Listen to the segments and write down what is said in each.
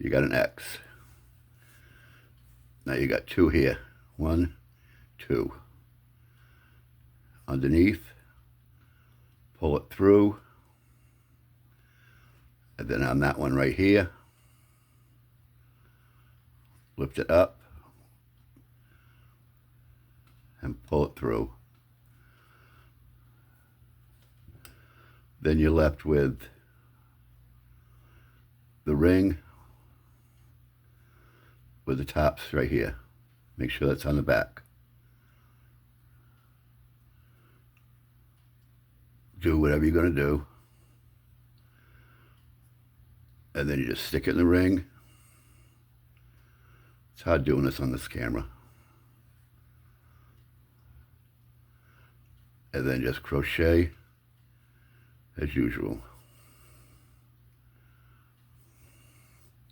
you got an X. Now you got 2 here. 1, 2. Underneath, pull it through, and then on that one right here, lift it up and pull it through. Then you're left with the ring with the tops right here. Make sure that's on the back. Do whatever you're going to do. And then you just stick it in the ring. It's hard doing this on this camera. And then just crochet as usual.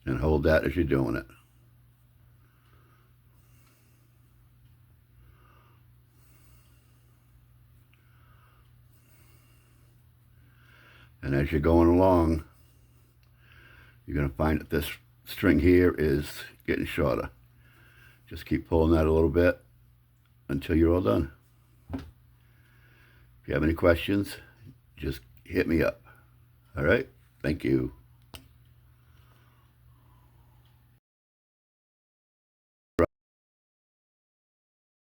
And hold that as you're doing it. And as you're going along, you're going to find that this string here is getting shorter. Just keep pulling that a little bit until you're all done. If you have any questions, just hit me up. All right? Thank you.